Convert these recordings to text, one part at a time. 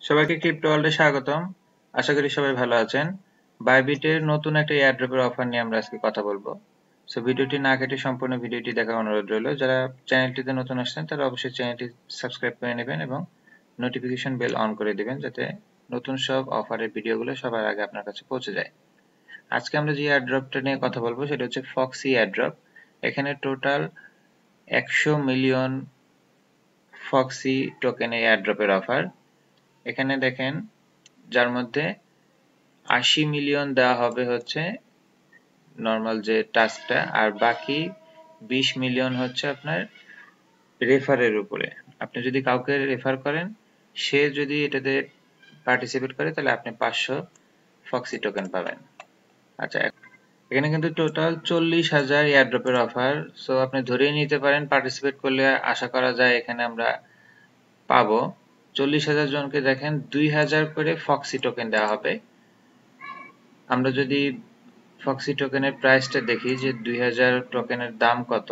সবাইকে ক্রিপ্টো ওয়ার্ল্ডে স্বাগতম। আশা করি সবাই ভালো আছেন। বাইবিটের নতুন একটা এয়ারড্রপের অফার নিয়ে আমরা আজকে কথা বলবো। সো ভিডিওটি না কেটে সম্পূর্ণ ভিডিওটি দেখার অনুরোধ রইল। যারা চ্যানেলটিতে নতুন আসছেন তারা অবশ্যই চ্যানেলটি সাবস্ক্রাইব করে নেবেন এবং নোটিফিকেশন বেল অন করে দিবেন যাতে নতুন সব অফারের ভিডিওগুলো সবার আগে আপনার কাছে পৌঁছে যায়। আজকে আমরা যে এয়ারড্রপটা নিয়ে কথা বলবো সেটা হচ্ছে ফক্সি এয়ারড্রপ। এখানে টোটাল 100 মিলিয়ন ফক্সি টোকেনের এয়ারড্রপের অফার। এখানে দেখেন যার মধ্যে 80 মিলিয়ন দেওয়া হবে হচ্ছে নর্মাল যে টাস্কটা, আর বাকি 20 মিলিয়ন হচ্ছে আপনার রেফারের উপরে। আপনি যদি কাউকে রেফার করেন, সে যদি এটাতে পার্টিসিপেট করে তাহলে আপনি 500 ফক্সি টোকেন পাবেন। আচ্ছা, এখানে কিন্তু টোটাল 40,000 এয়ারড্রপের অফার। সো আপনি ধরেই নিতে পারেন পার্টিসিপেট করলে আশা করা যায় এখানে আমরা পাবো 40,000 জনকে। দেখেন 2,000 করে ফক্সি টোকেন দেওয়া হবে। আমরা যদি ফক্সি টোকেনের প্রাইসটা দেখি যে 2000 টোকেনের দাম কত,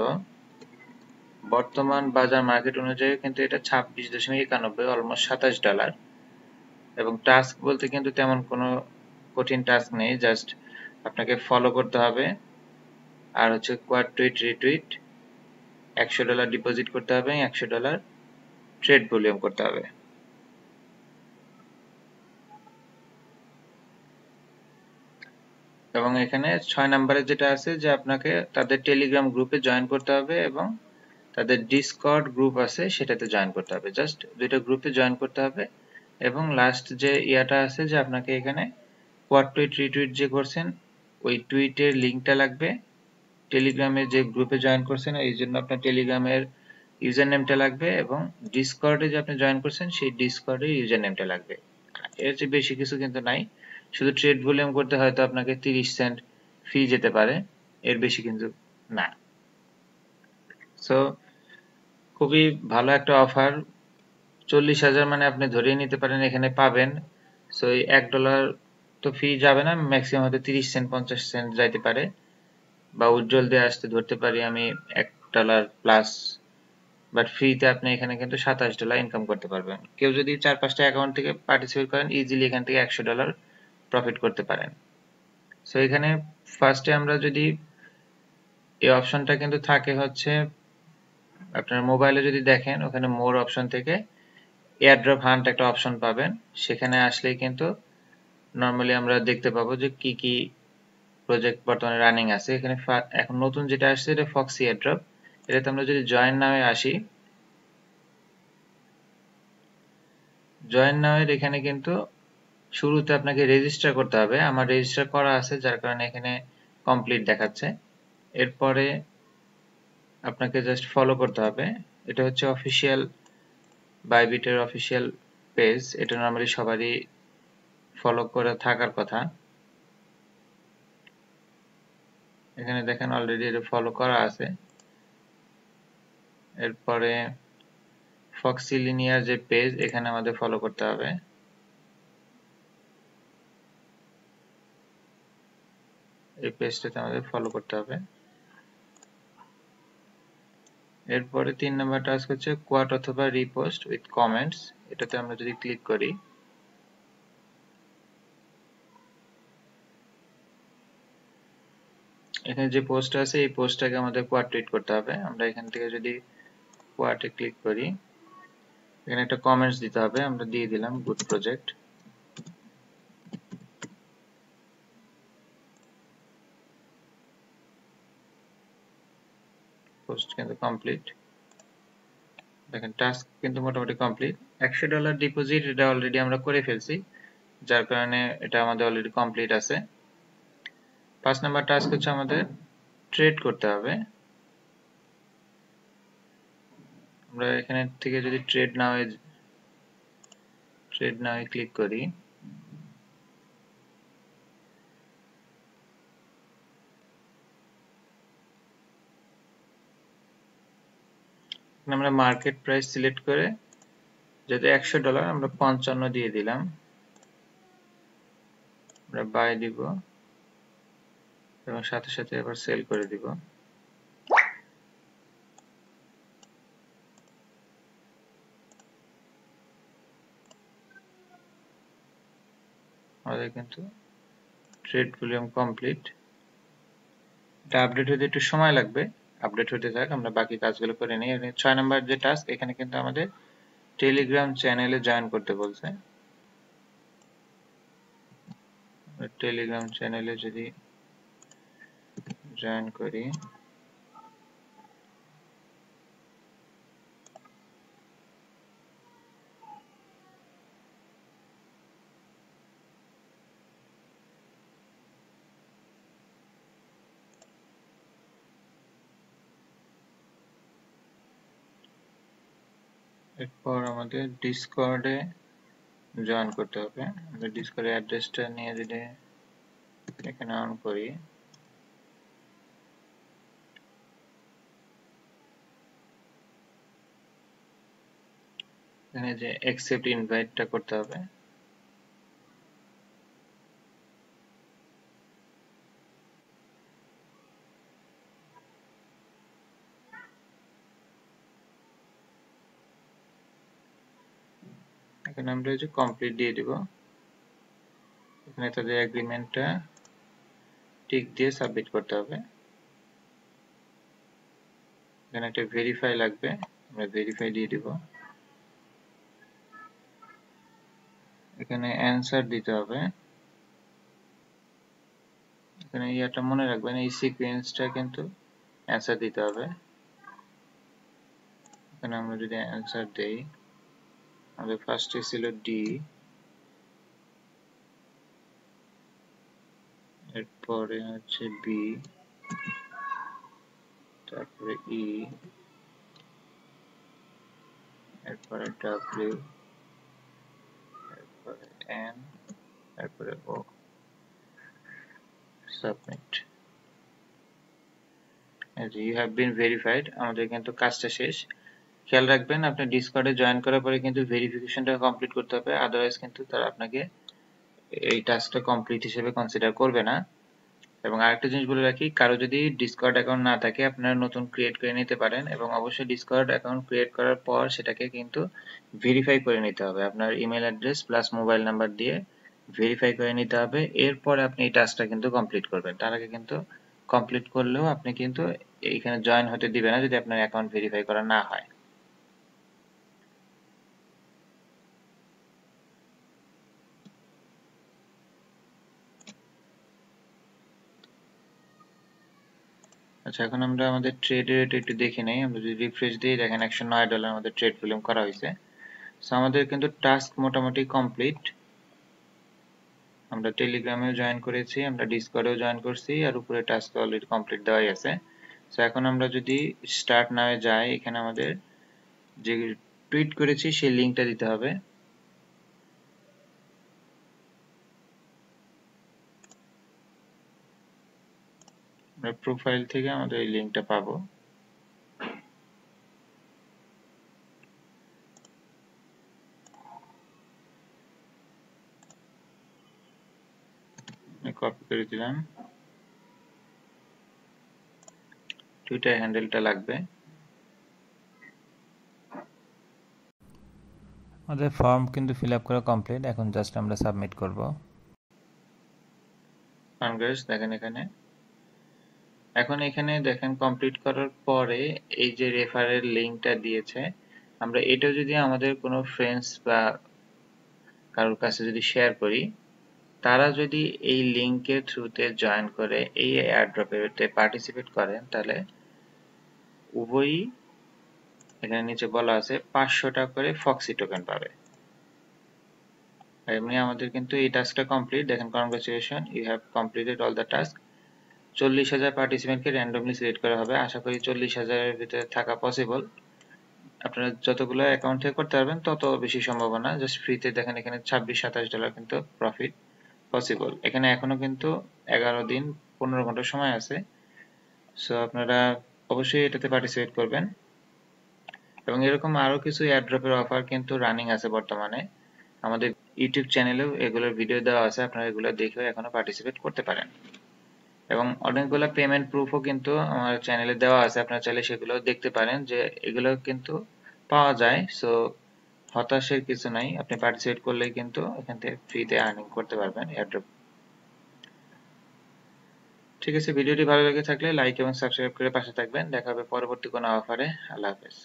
বর্তমান বাজার মার্কেট অনুযায়ী কিন্তু এটা 26.91, অলমোস্ট $27। এবং টাস্ক বলতে কিন্তু তেমন কোনো কঠিন টাস্ক নেই, জাস্ট আপনাকে ফলো করতে হবে আর হচ্ছে কোয়াড টুইট রিটুইট, $100 ডিপোজিট করতে হবে, $100 ট্রেড ভলিউম করতে হবে। এবং এখানে 6 নম্বরে যেটা আছে যে আপনাকে তাদের টেলিগ্রাম গ্রুপে জয়েন করতে হবে এবং তাদের ডিসকর্ড গ্রুপ আছে সেটাতে জয়েন করতে হবে। জাস্ট দুইটা গ্রুপে জয়েন করতে হবে এবং লাস্ট যে ইয়াটা আছে যে আপনাকে এখানে কোয়াড টুইট রিটুইট যে করছেন ওই টুইটের লিঙ্কটা লাগবে। টেলিগ্রামে যে গ্রুপে জয়েন করছেন এই জন্য আপনার টেলিগ্রামের ইউজার নেমটা লাগবে এবং ডিসকর্ডে যে আপনি জয়েন করছেন সেই ডিসকর্ডের ইউজার নেমটা লাগবে। এর চেয়ে বেশি কিছু কিন্তু নাই। শুধু ট্রেড ভলিউম করতে হয়তো আপনাকে 30 সেন্ট ফি যেতে পারে, এর বেশি কিন্তু না। সো খুবই ভালো একটা অফার। 40,000 মানে আপনি ধরেই নিতে পারেন এখানে পাবেন। সো এই $1 তো ফি যাবে না, ম্যাক্সিমাম হয়তো 30 সেন্ট 50 সেন্ট যাইতে পারে, বা উজ্জ্বল দিয়ে আসতে ধরতে পারি আমি $1 প্লাস। বাট ফ্রিতে আপনি এখানে কিন্তু $27 ইনকাম করতে পারবেন। কেউ যদি 4-5টা অ্যাকাউন্ট থেকে পার্টিসিপেট করেন ইজিলি এখান থেকে $100 প্রফিট করতে পারেন। সো এখানে ফার্স্টে আমরা যদি এই অপশনটা কিন্তু থাকে হচ্ছে আপনার মোবাইলে যদি দেখেন ওখানে মোর অপশন থেকে এয়ারড্রপ হান্ট একটা অপশন পাবেন। সেখানে আসলেই কিন্তু নরমালি আমরা দেখতে পাবো যে কি কি প্রজেক্ট বর্তমানে রানিং আছে। এখানে এখন নতুন যেটা আসছে এটা ফক্সি এয়ারড্রপ। এটাতে আমরা যদি জয়েন নাও আসি, জয়েন নাও এর এখানে কিন্তু শুরুতে আপনাকে রেজিস্টার করতে হবে। আমার রেজিস্টার করা আছে যার কারণে এখানে কমপ্লিট দেখাচ্ছে। এরপরে আপনাকে জাস্ট ফলো করতে হবে। এটা হচ্ছে অফিসিয়াল বাইবিটের অফিসিয়াল পেজ, এটা নরমালি সবারই ফলো করে থাকার কথা। এখানে দেখেন অলরেডি এটা ফলো করা আছে। এরপরে ফক্সি লিনিয়ার যে পেজ এখানে আমাদের ফলো করতে হবে। এই পেজটাতে আমাদের ফলো করতে হবে। এরপরে 3 নম্বর টাস্ক হচ্ছে কোয়াট অথবা রিপোস্ট উইথ কমেন্টস। এটাতে আমরা যদি ক্লিক করি, এখানে যে পোস্টটা আছে এই পোস্টটাকে আমাদের কোয়াট টুইট করতে হবে। আমরা এখান থেকে যদি কোয়াটে ক্লিক করি, এখানে একটা কমেন্টস দিতে হবে। আমরা দিয়ে দিলাম গুড প্রজেক্ট। পোস্ট কিন্তু কমপ্লিট। দেখেন টাস্ক কিন্তু মোটামুটি কমপ্লিট। $100 ডিপোজিট এটা অলরেডি আমরা করে ফেলছি, যার কারণে এটা আমাদের অলরেডি কমপ্লিট আছে। 5 নাম্বার টাস্ক হচ্ছে আমাদের ট্রেড করতে হবে। আমরা এখানে থেকে যদি ট্রেড নাও ক্লিক করি, আমরা মার্কেট প্রাইস সিলেক্ট করে যেহেতু $100 আমরা 55 দিয়ে দিলাম। আমরা বাই দিব এবং সাথে সাথে আবার সেল করে দিব। আমাদের কিন্তু ট্রেড ভলিউম কমপ্লিট। এটা আপডেট হতে একটু সময় লাগবে, আপডেট হতে থাক, আমরা বাকি কাজগুলো করে নিই। 6 নাম্বার যে টাস্ক, এখানে কিন্তু আমাদের টেলিগ্রাম চ্যানেলে জয়েন করতে বলছে। টেলিগ্রাম চ্যানেলে যদি জয়েন করি, এরপর আমাদের ডিসকর্ডে জয়েন করতে হবে। আমরা ডিসকর্ডের অ্যাড্রেসটা নিয়ে যদি এখানে অন করি, এখানে যে অ্যাকসেপ্ট ইনভাইটটা করতে হবে। এখানে আমরা এই যে কমপ্লিট দিয়ে দিব। এখানে তাদের এগ্রিমেন্টটা টিক দিয়ে সাবমিট করতে হবে। এখানে একটা ভেরিফাই লাগবে, আমরা ভেরিফাই দিয়ে দিব। এখানে অ্যান্সার দিতে হবে। এখানে এটা মনে রাখবেন, এই সিকোয়েন্সটা কিন্তু অ্যান্সার দিতে হবে। এখানে আমরা যদি অ্যান্সার দেই, আমাদের ফার্স্টে ছিল ডি, এরপরে হচ্ছে বি, তারপরে ই, এরপরে ডাব্লিউ, এরপরে এন, তারপরে O. Submit. You have been verified. আমাদের কিন্তু কাজটা শেষ। খেয়াল রাখবেন, আপনি ডিসকর্ডে জয়েন করার পরে কিন্তু ভেরিফিকেশনটা কমপ্লিট করতে হবে, আদারওয়াইজ কিন্তু তারা আপনাকে এই টাস্কটা কমপ্লিট হিসেবে কনসিডার করবে না। এবং আরেকটা জিনিস বলে রাখি, কারো যদি ডিসকর্ড অ্যাকাউন্ট না থাকে, আপনারা নতুন ক্রিয়েট করে নিতে পারেন, এবং অবশ্যই ডিসকর্ড অ্যাকাউন্ট ক্রিয়েট করার পর সেটাকে কিন্তু ভেরিফাই করে নিতে হবে। আপনার email address plus mobile number দিয়ে ভেরিফাই করে নিতে হবে, এরপরে আপনি এই টাস্কটা কিন্তু কমপ্লিট করবেন। তার আগে কিন্তু কমপ্লিট করলেও আপনি কিন্তু এইখানে জয়েন হতে দিবে না যদি আপনার অ্যাকাউন্ট ভেরিফাই করা না হয়। আচ্ছা, এখন আমরা আমাদের ট্রেড রেট একটু দেখে নেই। আমরা যদি রিফ্রেশ দিই, দেখেন $109 আমাদের ট্রেড ভলিউম করা হয়েছে। সো আমাদের কিন্তু টাস্ক মোটামুটি কমপ্লিট। আমরা টেলিগ্রামেও জয়েন করেছি, আমরা ডিসকর্ডেও জয়েন করছি, আর উপরে টাস্ক অলরেডি কমপ্লিট দেওয়াই আছে। সো এখন আমরা যদি স্টার্ট নাও যাই, এখানে আমাদের যে টুইট করেছি সেই লিঙ্কটা দিতে হবে। আমরা প্রোফাইল থেকে আমাদের এই লিঙ্কটা পাবো। কপি করে দিলাম, টুইটার হ্যান্ডেলটা লাগবে। আমাদের ফর্ম কিন্তু ফিল আপ করা কমপ্লিট, এখন জাস্ট আমরা সাবমিট করব। দেখেন এখানে দেখেন কমপ্লিট করার পরে এই যে রেফারের লিঙ্কটা দিয়েছে, আমরা এটাও যদি আমাদের কোনো ফ্রেন্ডস বা কারোর কাছে যদি শেয়ার করি, তারা যদি এই লিঙ্কের থ্রুতে জয়েন করে এই এয়ারড্রপেতে পার্টিসিপেট করেন, তাহলে উভয়ই, এখানে নিচে বলা আছে 500 টাকা করে ফক্সি টোকেন পাবে। এমনি আমাদের কিন্তু এই টাস্কটা কমপ্লিট। দেখেন, congratulation, you have completed all the task. 40,000 পার্টিসিপেন্টকে র্যান্ডমলি সিলেক্ট করা হবে। আশা করি 40,000 এর ভিতরে থাকা পসিবল। আপনারা যতগুলো অ্যাকাউন্ট থেকে করতে পারবেন তত বেশি সম্ভাবনা। জাস্ট ফ্রিতে দেখেন এখানে $26-27 কিন্তু প্রফিট পসিবল। এখানে এখনো কিন্তু 11 দিন 15 ঘন্টা সময় আছে। সো আপনারা অবশ্যই এটাতে পার্টিসিপেট করবেন। এবং এরকম আরো কিছু এয়ারড্রপের অফার কিন্তু রানিং আছে বর্তমানে। আমাদের ইউটিউব চ্যানেলেও এগুলোর ভিডিও দেওয়া আছে, আপনারা এগুলো দেখেও এখনো পার্টিসিপেট করতে পারেন। এবং অনেকগুলো পেমেন্ট প্রুফও কিন্তু আমার চ্যানেলে দেওয়া আছে, আপনারা চাইলে সেগুলো দেখতে পারেন যে এগুলো কিন্তু পাওয়া যায়। সো হতাশের কিছু নাই, আপনি পার্টিসিপেট করলেই কিন্তু এখান থেকে ফ্রিতে আর্নিং করতে পারবেন এয়ারড্রপ। ঠিক আছে, ভিডিওটি ভালো লেগে থাকলে লাইক এবং সাবস্ক্রাইব করে পাশে থাকবেন। দেখা হবে পরবর্তী কোনো অফারে। আল্লাহ হাফেজ।